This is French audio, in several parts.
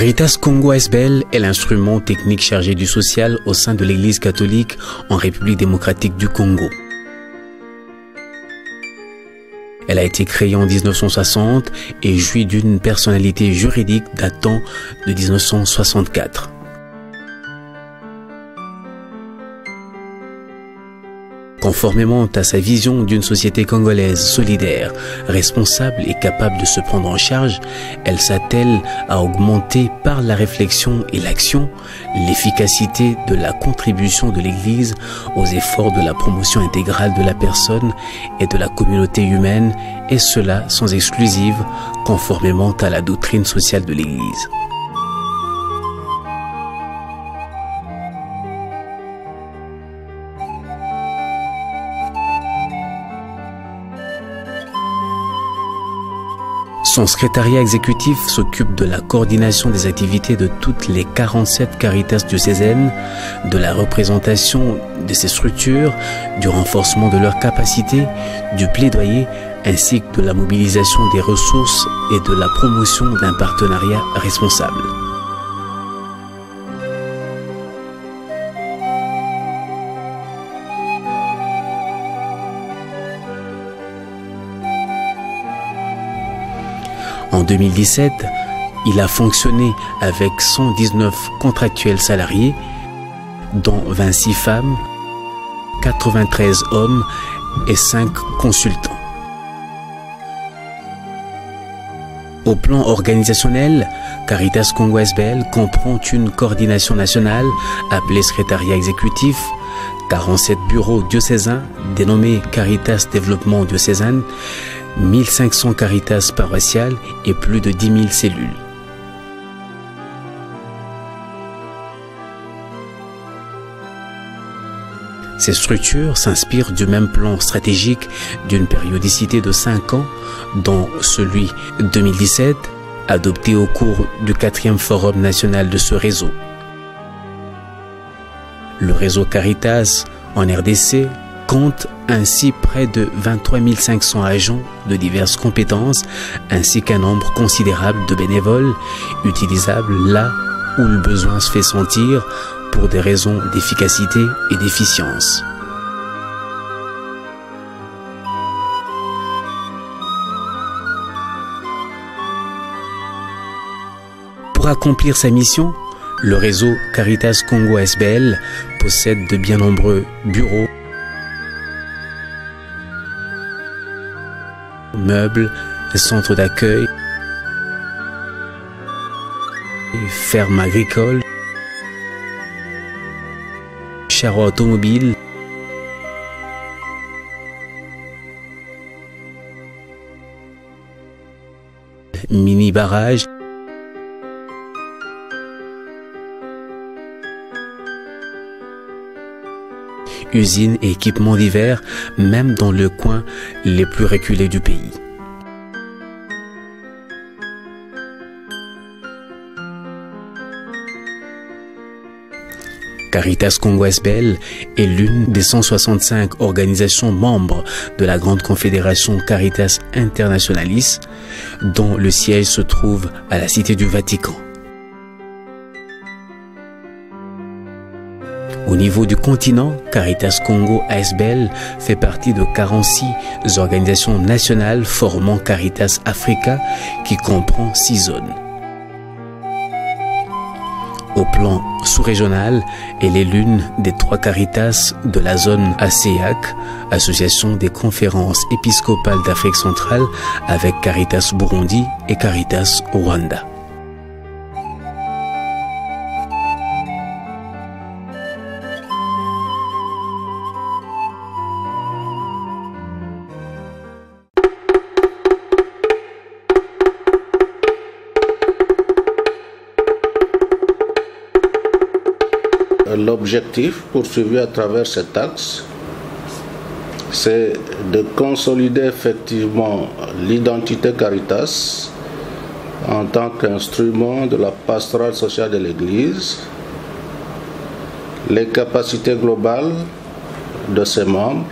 Caritas Congo ASBL est l'instrument technique chargé du social au sein de l'Église catholique en République démocratique du Congo. Elle a été créée en 1960 et jouit d'une personnalité juridique datant de 1964. Conformément à sa vision d'une société congolaise solidaire, responsable et capable de se prendre en charge, elle s'attelle à augmenter par la réflexion et l'action l'efficacité de la contribution de l'Église aux efforts de la promotion intégrale de la personne et de la communauté humaine, et cela sans exclusive, conformément à la doctrine sociale de l'Église. Son secrétariat exécutif s'occupe de la coordination des activités de toutes les 47 Caritas diocésaines, de la représentation de ces structures, du renforcement de leurs capacités, du plaidoyer, ainsi que de la mobilisation des ressources et de la promotion d'un partenariat responsable. En 2017, il a fonctionné avec 119 contractuels salariés, dont 26 femmes, 93 hommes et 5 consultants. Au plan organisationnel, Caritas Congo ASBL comprend une coordination nationale appelée secrétariat exécutif, 47 bureaux diocésains dénommés Caritas Développement Diocésain, 1500 Caritas paroissiales et plus de 10 000 cellules. Ces structures s'inspirent du même plan stratégique d'une périodicité de 5 ans, dont celui 2017, adopté au cours du 4e Forum national de ce réseau. Le réseau Caritas en RDC compte ainsi près de 23 500 agents de diverses compétences, ainsi qu'un nombre considérable de bénévoles utilisables là où le besoin se fait sentir pour des raisons d'efficacité et d'efficience. Pour accomplir sa mission, le réseau Caritas Congo ASBL possède de bien nombreux bureaux, meubles, centres d'accueil, fermes agricoles, charrets automobiles, mini-barrages, usines et équipements divers, même dans le coin les plus reculés du pays. Caritas Congo ASBL est l'une des 165 organisations membres de la grande confédération Caritas Internationalis, dont le siège se trouve à la Cité du Vatican. Au niveau du continent, Caritas Congo ASBL fait partie de 46 organisations nationales formant Caritas Africa, qui comprend 6 zones. Au plan sous-régional, elle est l'une des 3 Caritas de la zone ASEAC, Association des conférences épiscopales d'Afrique centrale, avec Caritas Burundi et Caritas Rwanda. L'objectif poursuivi à travers cet axe, c'est de consolider effectivement l'identité Caritas en tant qu'instrument de la pastorale sociale de l'Église, les capacités globales de ses membres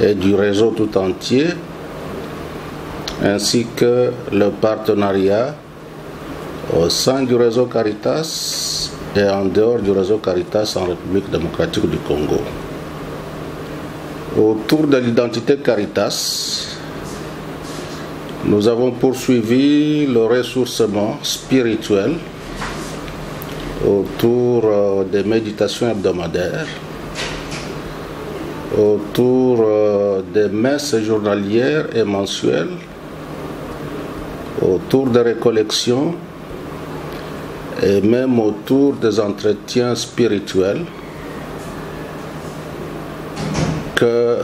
et du réseau tout entier, ainsi que le partenariat au sein du réseau Caritas et en dehors du réseau Caritas en République démocratique du Congo. Autour de l'identité Caritas, nous avons poursuivi le ressourcement spirituel autour des méditations hebdomadaires, autour des messes journalières et mensuelles, autour des récollections et même autour des entretiens spirituels que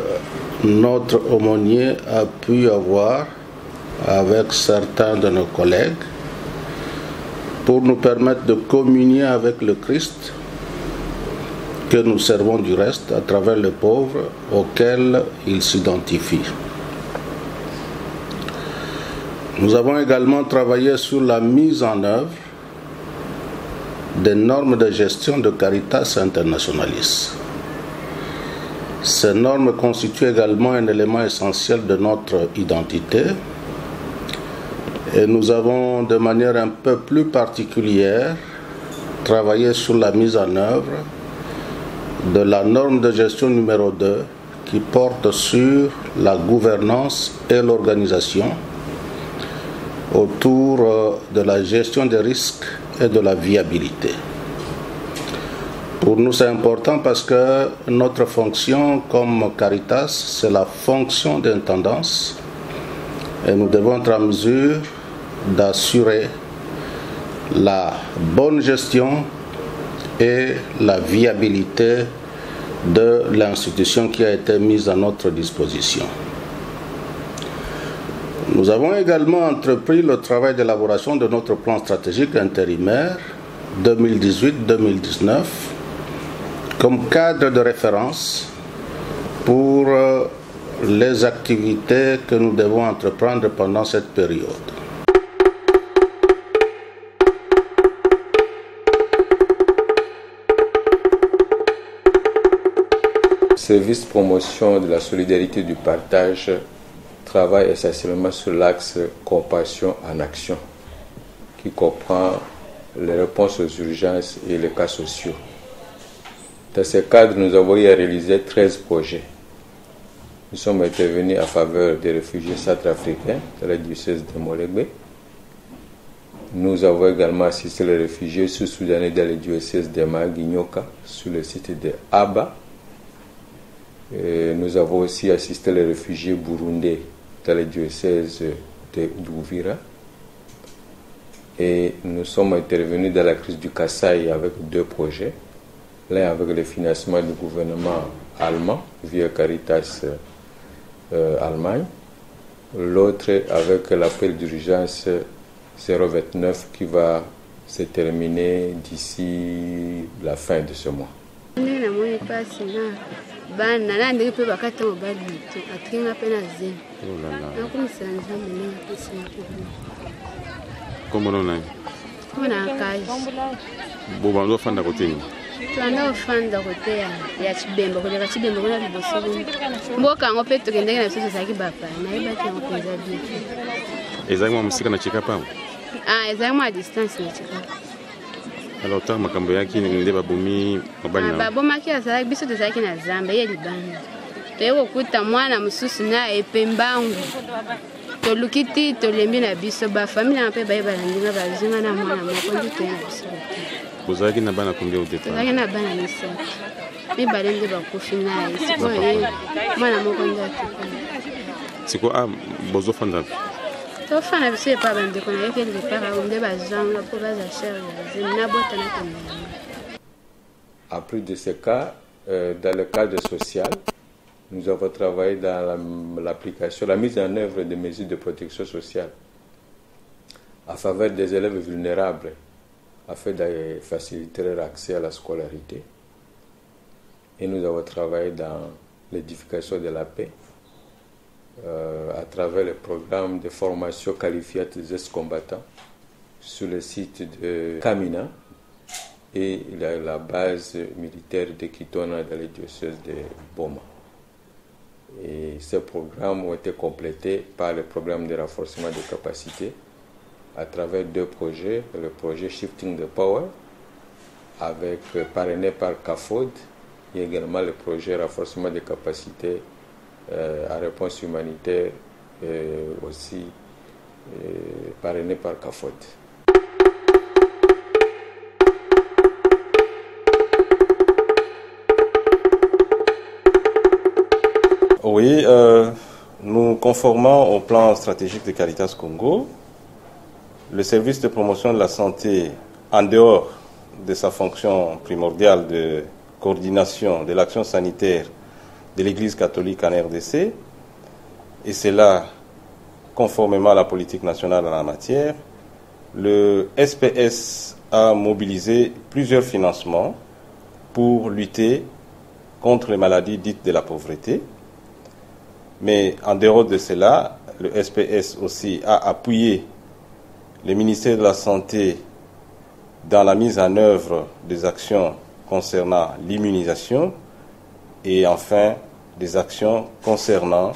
notre aumônier a pu avoir avec certains de nos collègues pour nous permettre de communier avec le Christ que nous servons du reste à travers les pauvres auxquels il s'identifie. Nous avons également travaillé sur la mise en œuvre des normes de gestion de Caritas Internationalis. Ces normes constituent également un élément essentiel de notre identité et nous avons de manière un peu plus particulière travaillé sur la mise en œuvre de la norme de gestion numéro 2 qui porte sur la gouvernance et l'organisation autour de la gestion des risques et de la viabilité. Pour nous, c'est important parce que notre fonction comme Caritas, c'est la fonction d'intendance et nous devons être en mesure d'assurer la bonne gestion et la viabilité de l'institution qui a été mise à notre disposition. Nous avons également entrepris le travail d'élaboration de notre plan stratégique intérimaire 2018-2019 comme cadre de référence pour les activités que nous devons entreprendre pendant cette période. Service promotion de la solidarité et du partage travaille essentiellement sur l'axe compassion en action, qui comprend les réponses aux urgences et les cas sociaux. Dans ce cadre, nous avons réalisé 13 projets. Nous sommes intervenus en faveur des réfugiés centrafricains dans le diocèse de Molegbé. Nous avons également assisté les réfugiés sud-soudanais dans le diocèse de Maguinyoka, sur le site de Aba. Et nous avons aussi assisté les réfugiés burundais dans le diocèse de Douvira. Et nous sommes intervenus dans la crise du Kasaï avec 2 projets. L'un avec le financement du gouvernement allemand via Caritas Allemagne. L'autre avec l'appel d'urgence 029 qui va se terminer d'ici la fin de ce mois. Comment on a? Bon, on faire côté. Tuanda ofanda kotea ya Chibemba koleka Chibemba kuna liboso mboka ngope tokendeka na biso saki bapa na ibaki ngopenza bitu Exactement musika na cheka pa exactement à distance na cheka alors ta makambo yaki nde babomi mabani na babomaki azalaki biso tozalaki na Zambia ye libanda toyeko kuta mwana mususu na epembangu tolukiti tolembi na biso bafamile na mpe bayeba na ndinga bazinga na mwana moko ndi toyena biso Bozaki na bana combien au départ? Bozaki na bana misatu. Mi balende bakufi naye. Siko mwana moko ndaki. Siko bozo fanda. To fana biso pa bande kona yeke le para onde bazanga po baza cher na bota na kona. En plus de ce cas, dans le cadre social, nous avons travaillé dans l'application, la mise en œuvre des mesures de protection sociale en faveur des élèves vulnérables, afin de faciliter leur accès à la scolarité. Et nous avons travaillé dans l'édification de la paix à travers le programme de formation qualifiée des ex-combattants sur le site de Kamina et la base militaire de Kitona dans le diocèse de Boma. Et ces programmes ont été complétés par le programme de renforcement des capacités à travers 2 projets, le projet Shifting the Power, parrainé par CAFOD, et également le projet Renforcement des capacités à réponse humanitaire, aussi parrainé par CAFOD. Oui, nous conformons au plan stratégique de Caritas Congo. Le service de promotion de la santé, en dehors de sa fonction primordiale de coordination de l'action sanitaire de l'Église catholique en RDC, et c'est là, conformément à la politique nationale en la matière, le SPS a mobilisé plusieurs financements pour lutter contre les maladies dites de la pauvreté. Mais en dehors de cela, le SPS aussi a appuyé le ministère de la Santé dans la mise en œuvre des actions concernant l'immunisation et enfin des actions concernant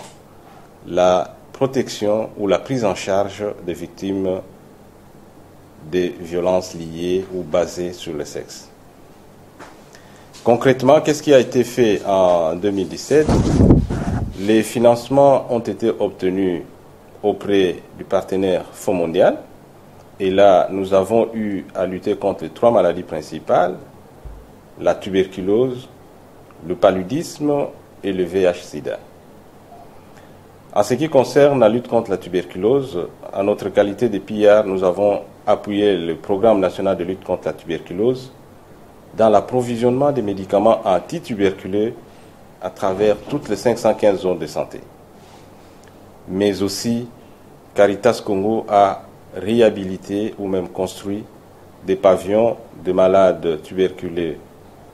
la protection ou la prise en charge des victimes des violences liées ou basées sur le sexe. Concrètement, qu'est-ce qui a été fait en 2017? Les financements ont été obtenus auprès du partenaire Fonds mondial. Et là, nous avons eu à lutter contre les 3 maladies principales, la tuberculose, le paludisme et le VIH-Sida. En ce qui concerne la lutte contre la tuberculose, en notre qualité de PR, nous avons appuyé le programme national de lutte contre la tuberculose dans l'approvisionnement des médicaments antituberculeux à travers toutes les 515 zones de santé. Mais aussi, Caritas Congo a réhabilité ou même construit des pavillons de malades tuberculeux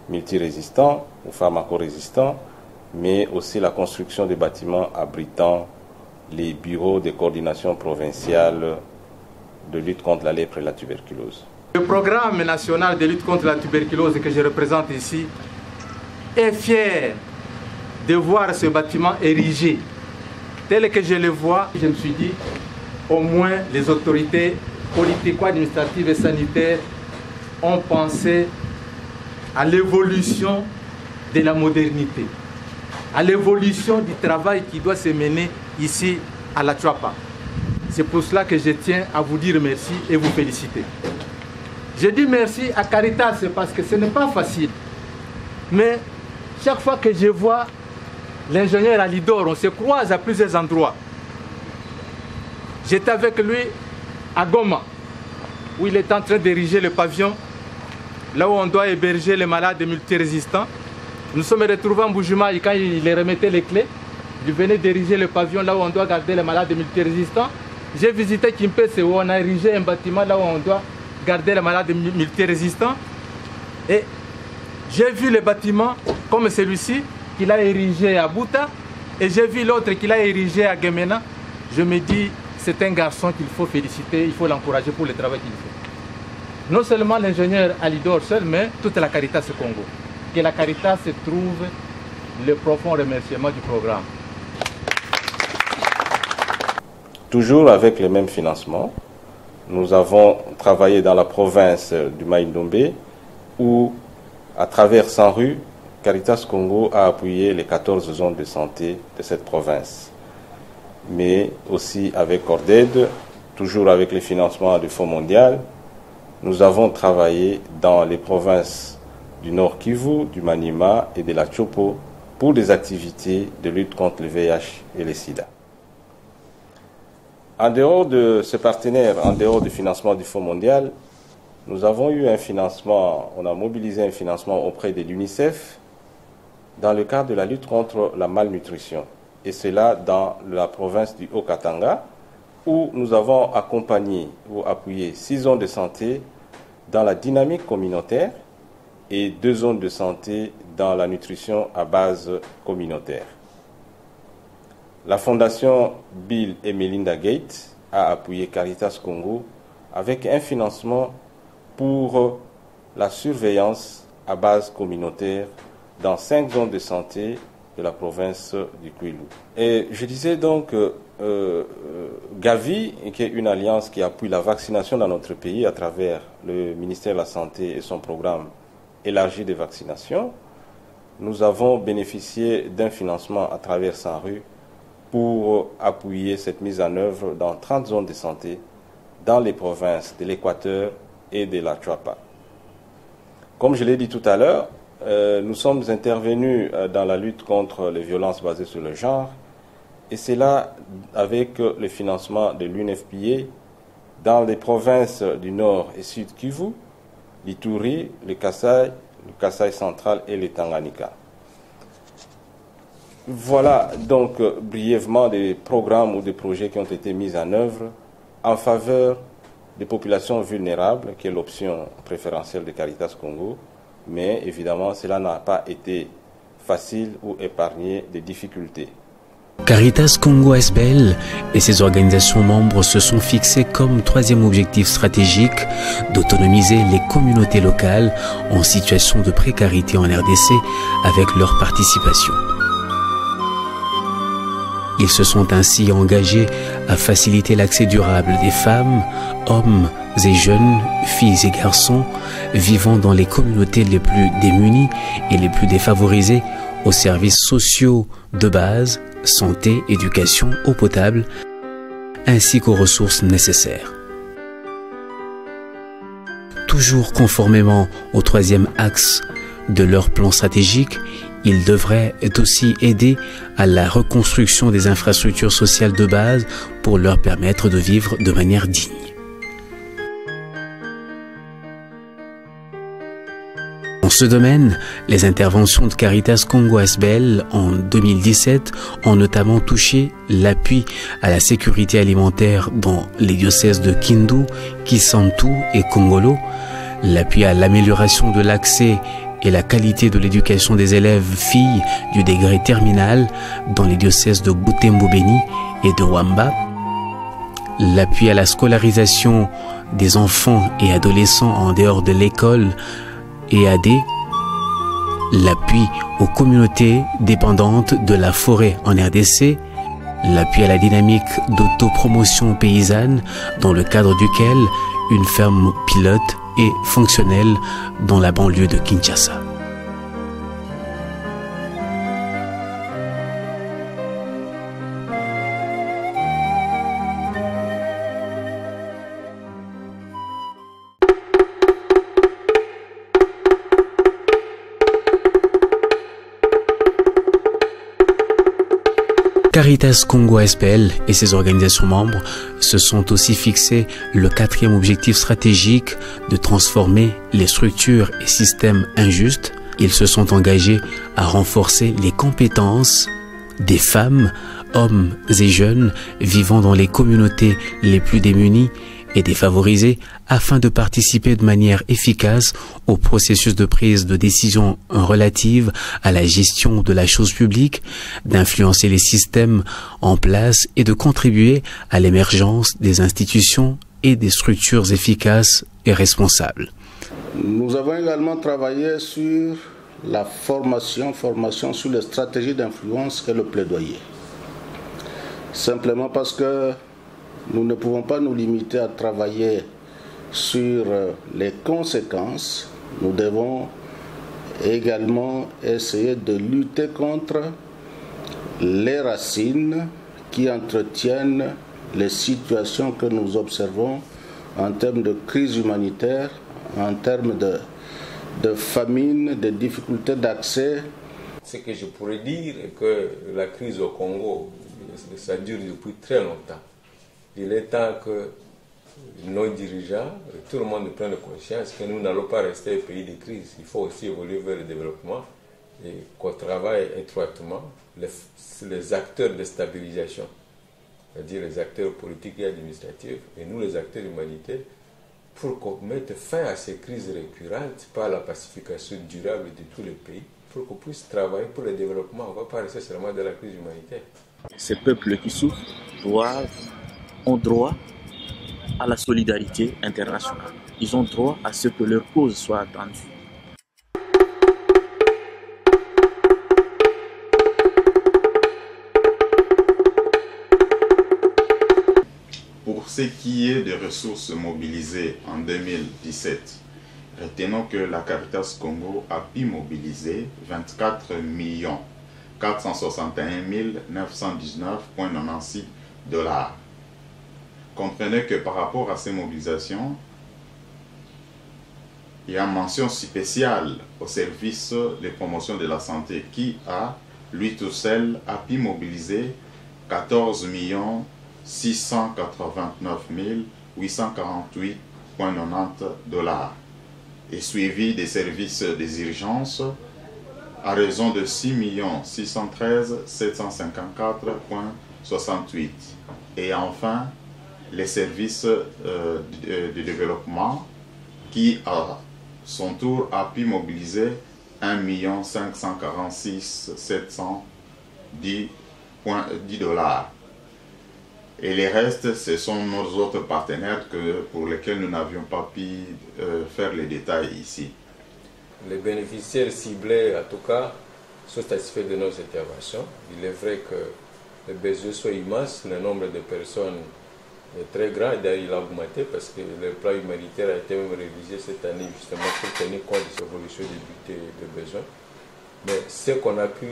multirésistants ou pharmacorésistants, mais aussi la construction des bâtiments abritant les bureaux de coordination provinciale de lutte contre la lèpre et la tuberculose. Le programme national de lutte contre la tuberculose que je représente ici est fier de voir ce bâtiment érigé. Tel que je le vois, je me suis dit, au moins les autorités politico-administratives et sanitaires ont pensé à l'évolution de la modernité, à l'évolution du travail qui doit se mener ici à la Tchouapa. C'est pour cela que je tiens à vous dire merci et vous féliciter. Je dis merci à Caritas parce que ce n'est pas facile. Mais chaque fois que je vois l'ingénieur Alidor, on se croise à plusieurs endroits. J'étais avec lui à Goma, où il est en train d'ériger le pavillon, là où on doit héberger les malades multirésistants. Nous sommes retrouvés en Bujumaï quand il remettait les clés. Il venait d'ériger le pavillon là où on doit garder les malades multirésistants. J'ai visité Kimpese où on a érigé un bâtiment là où on doit garder les malades multirésistants. Et j'ai vu le bâtiment comme celui-ci qu'il a érigé à Bouta. Et j'ai vu l'autre qu'il a érigé à Gemena. Je me dis, c'est un garçon qu'il faut féliciter, il faut l'encourager pour le travail qu'il fait. Non seulement l'ingénieur Alidor seul, mais toute la Caritas Congo. Que la Caritas trouve le profond remerciement du programme. Toujours avec les mêmes financements, nous avons travaillé dans la province du Maïndombe où, à travers 100 rues, Caritas Congo a appuyé les 14 zones de santé de cette province. Mais aussi avec Corded, toujours avec les financements du Fonds mondial, nous avons travaillé dans les provinces du Nord Kivu, du Maniema et de la Chopo pour des activités de lutte contre le VIH et le SIDA. En dehors de ce partenaire, en dehors du financement du Fonds mondial, nous avons eu un financement, on a mobilisé un financement auprès de l'UNICEF dans le cadre de la lutte contre la malnutrition. Et cela dans la province du Haut-Katanga, où nous avons accompagné ou appuyé 6 zones de santé dans la dynamique communautaire et 2 zones de santé dans la nutrition à base communautaire. La fondation Bill et Melinda Gates a appuyé Caritas Congo avec un financement pour la surveillance à base communautaire dans 5 zones de santé de la province du Kwilu. Et je disais donc Gavi, qui est une alliance qui appuie la vaccination dans notre pays à travers le ministère de la Santé et son programme élargi de vaccination, nous avons bénéficié d'un financement à travers Sanru pour appuyer cette mise en œuvre dans 30 zones de santé dans les provinces de l'Équateur et de la Chuapa. Comme je l'ai dit tout à l'heure, nous sommes intervenus dans la lutte contre les violences basées sur le genre, et c'est là avec le financement de l'UNFPA dans les provinces du Nord et Sud Kivu, l'Ituri, le Kasaï central et le Tanganyika. Voilà donc brièvement des programmes ou des projets qui ont été mis en œuvre en faveur des populations vulnérables, qui est l'option préférentielle de Caritas Congo, mais évidemment cela n'a pas été facile ou épargné des difficultés. Caritas Congo SBL et ses organisations membres se sont fixés comme troisième objectif stratégique d'autonomiser les communautés locales en situation de précarité en RDC avec leur participation. Ils se sont ainsi engagés à faciliter l'accès durable des femmes, hommes et jeunes, filles et garçons vivant dans les communautés les plus démunies et les plus défavorisées aux services sociaux de base, santé, éducation, eau potable, ainsi qu'aux ressources nécessaires. Toujours conformément au troisième axe de leur plan stratégique, ils devraient aussi aider à la reconstruction des infrastructures sociales de base pour leur permettre de vivre de manière digne. Dans ce domaine, les interventions de Caritas Congo SBL en 2017 ont notamment touché l'appui à la sécurité alimentaire dans les diocèses de Kindu, Kisantu et Kongolo, l'appui à l'amélioration de l'accès et la qualité de l'éducation des élèves filles du degré terminal dans les diocèses de Butembo-Beni et de Wamba, l'appui à la scolarisation des enfants et adolescents en dehors de l'école et AD, l'appui aux communautés dépendantes de la forêt en RDC, l'appui à la dynamique d'autopromotion paysanne dans le cadre duquel une ferme pilote est fonctionnelle dans la banlieue de Kinshasa. Caritas Congo SPL et ses organisations membres se sont aussi fixés le quatrième objectif stratégique de transformer les structures et systèmes injustes. Ils se sont engagés à renforcer les compétences des femmes, hommes et jeunes vivant dans les communautés les plus démunies et défavorisées afin de participer de manière efficace au processus de prise de décision relative à la gestion de la chose publique, d'influencer les systèmes en place et de contribuer à l'émergence des institutions et des structures efficaces et responsables. Nous avons également travaillé sur la formation sur les stratégies d'influence et le plaidoyer. Simplement parce que nous ne pouvons pas nous limiter à travailler sur les conséquences. Nous devons également essayer de lutter contre les racines qui entretiennent les situations que nous observons en termes de crise humanitaire, en termes de famine, de difficultés d'accès. Ce que je pourrais dire est que la crise au Congo, ça dure depuis très longtemps. Il est temps que nos dirigeants, tout le monde prenne conscience que nous n'allons pas rester un pays de crise. Il faut aussi évoluer vers le développement et qu'on travaille étroitement les acteurs de stabilisation, c'est-à-dire les acteurs politiques et administratifs, et nous les acteurs humanitaires, pour qu'on mette fin à ces crises récurrentes par la pacification durable de tous les pays, pour qu'on puisse travailler pour le développement. On ne va pas rester seulement dans la crise humanitaire. Ces peuples qui souffrent ont droit à la solidarité internationale. Ils ont droit à ce que leur cause soit entendue. ce qui est des ressources mobilisées en 2017, retenons que la Caritas Congo a pu mobiliser 24 461 919,96 $. Comprenez que par rapport à ces mobilisations, il y a une mention spéciale au service de promotion de la santé qui a, lui tout seul, a pu mobiliser 14 689 848,90 $, et suivi des services des urgences à raison de 6 613 754,68 $. Et enfin, les services de développement qui, à son tour, a pu mobiliser 1 546 710,10 $. Et les restes, ce sont nos autres partenaires pour lesquels nous n'avions pas pu faire les détails ici. Les bénéficiaires ciblés, en tout cas, sont satisfaits de nos interventions. Il est vrai que les besoins sont immenses, le nombre de personnes est très grand, d'ailleurs il a augmenté parce que le plan humanitaire a été même révisé cette année justement pour tenir compte de cette évolution des budgets de besoins. Mais ce qu'on a pu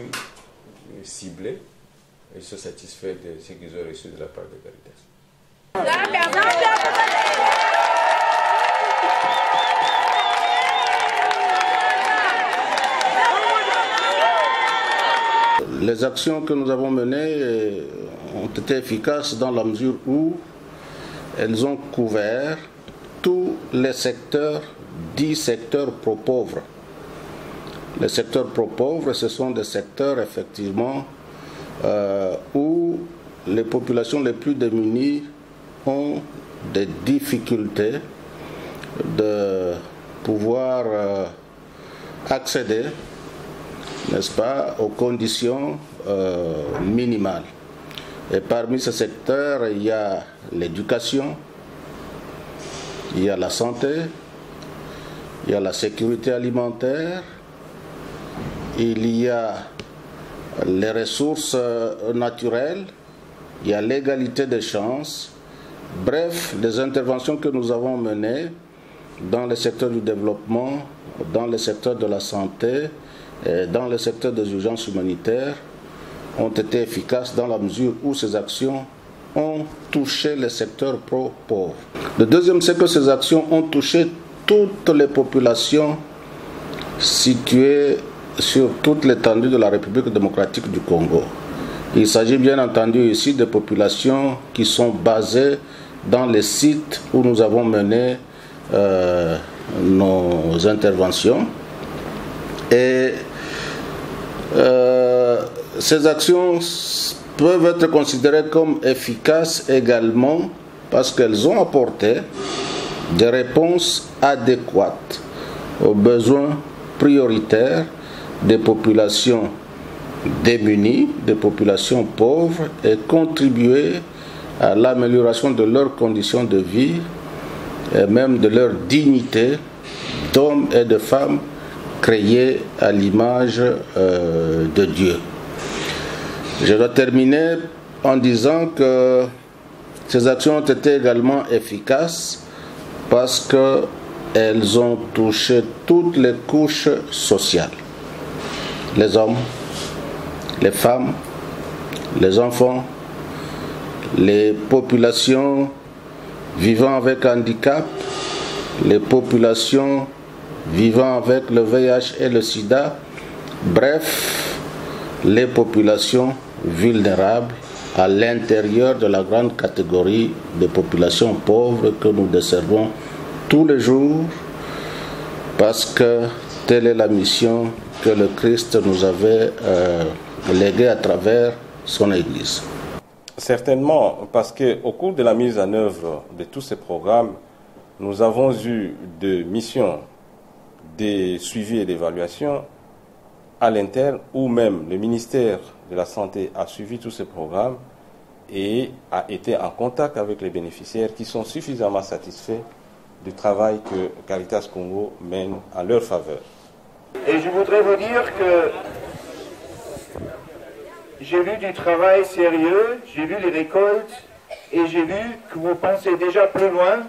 cibler, ils sont satisfaits de ce qu'ils ont reçu de la part de Caritas. Les actions que nous avons menées ont été efficaces dans la mesure où elles ont couvert tous les secteurs, 10 secteurs pro-pauvres. Les secteurs pro-pauvres, ce sont des secteurs effectivement où les populations les plus démunies ont des difficultés de pouvoir accéder, n'est-ce pas, aux conditions minimales. Et parmi ces secteurs, il y a l'éducation, il y a la santé, il y a la sécurité alimentaire, il y a les ressources naturelles, il y a l'égalité des chances. Bref, les interventions que nous avons menées dans le secteur du développement, dans le secteur de la santé, et dans le secteur des urgences humanitaires ont été efficaces dans la mesure où ces actions ont touché les secteurs pro-pauvres. Le deuxième, c'est que ces actions ont touché toutes les populations situées sur toute l'étendue de la République démocratique du Congo. Il s'agit bien entendu ici de populations qui sont basées dans les sites où nous avons mené nos interventions. Et ces actions peuvent être considérées comme efficaces également parce qu'elles ont apporté des réponses adéquates aux besoins prioritaires des populations démunies, des populations pauvres et contribué à l'amélioration de leurs conditions de vie et même de leur dignité d'hommes et de femmes créés à l'image de Dieu. Je dois terminer en disant que ces actions ont été également efficaces parce qu'elles ont touché toutes les couches sociales. Les hommes, les femmes, les enfants, les populations vivant avec handicap, les populations vivant avec le VIH et le sida, bref, les populations vulnérables à l'intérieur de la grande catégorie des populations pauvres que nous desservons tous les jours parce que telle est la mission que le Christ nous avait léguée à travers son Église. Certainement, parce qu'au cours de la mise en œuvre de tous ces programmes, nous avons eu des missions de suivi et d'évaluation à l'interne, où même le ministère de la Santé a suivi tous ces programmes et a été en contact avec les bénéficiaires qui sont suffisamment satisfaits du travail que Caritas Congo mène en leur faveur. Et je voudrais vous dire que j'ai vu du travail sérieux, j'ai vu les récoltes et j'ai vu que vous pensez déjà plus loin,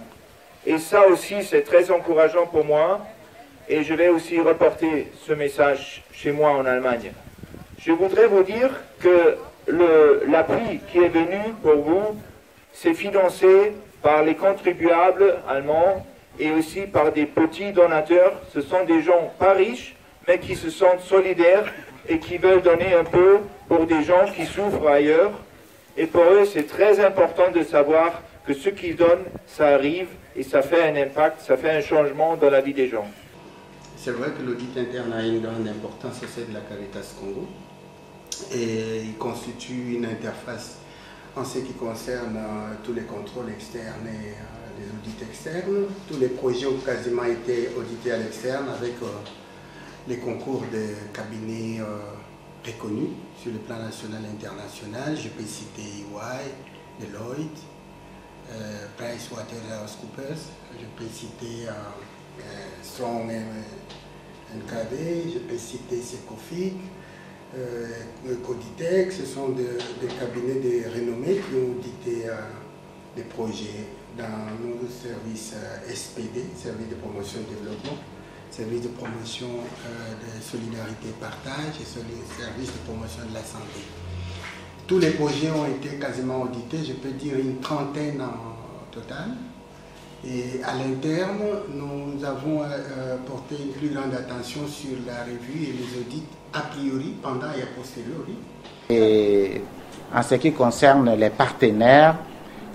et ça aussi c'est très encourageant pour moi, et je vais aussi reporter ce message chez moi en Allemagne. Je voudrais vous dire que l'appui qui est venu pour vous, c'est financé par les contribuables allemands et aussi par des petits donateurs. Ce sont des gens pas riches, mais qui se sentent solidaires et qui veulent donner un peu pour des gens qui souffrent ailleurs. Et pour eux, c'est très important de savoir que ce qu'ils donnent, ça arrive et ça fait un impact, ça fait un changement dans la vie des gens. C'est vrai que l'audit interne a une grande importance au sein de la Caritas Congo et il constitue une interface en ce qui concerne tous les contrôles externes et les audits externes. Tous les projets ont quasiment été audités à l'externe avec les concours de cabinets reconnus sur le plan national et international. Je peux citer EY, Deloitte, PricewaterhouseCoopers, je peux citer Strong NKD, je peux citer Secofic, Coditech. Ce sont des cabinets de renommée qui ont audité des projets dans nos services SPD, service de promotion et développement, service de promotion de solidarité et partage et service de promotion de la santé. Tous les projets ont été quasiment audités, je peux dire une trentaine en total. Et à l'interne, nous avons porté une plus grande attention sur la revue et les audits a priori, pendant et a posteriori. Et en ce qui concerne les partenaires,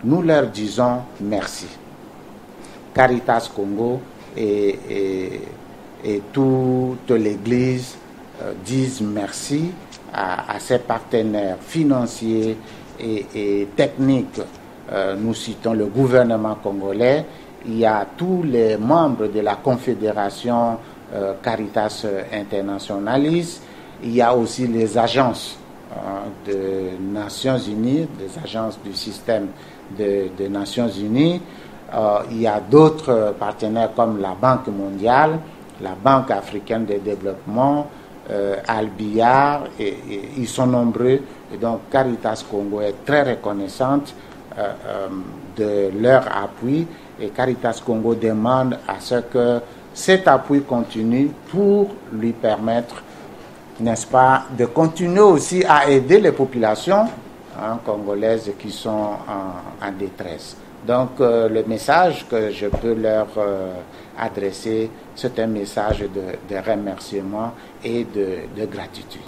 nous leur disons merci. Caritas Congo et toute l'Église disent merci à ces partenaires financiers et techniques. Nous citons le gouvernement congolais, il y a tous les membres de la Confédération Caritas Internationalis, il y a aussi les agences des Nations Unies, les agences du système des Nations Unies, il y a d'autres partenaires comme la Banque mondiale, la Banque africaine de développement, Albiar, et ils sont nombreux, et donc Caritas Congo est très reconnaissante de leur appui, et Caritas Congo demande à ce que cet appui continue pour lui permettre, n'est-ce pas, de continuer aussi à aider les populations congolaises qui sont en détresse. Donc le message que je peux leur adresser, c'est un message de remerciement et de gratitude.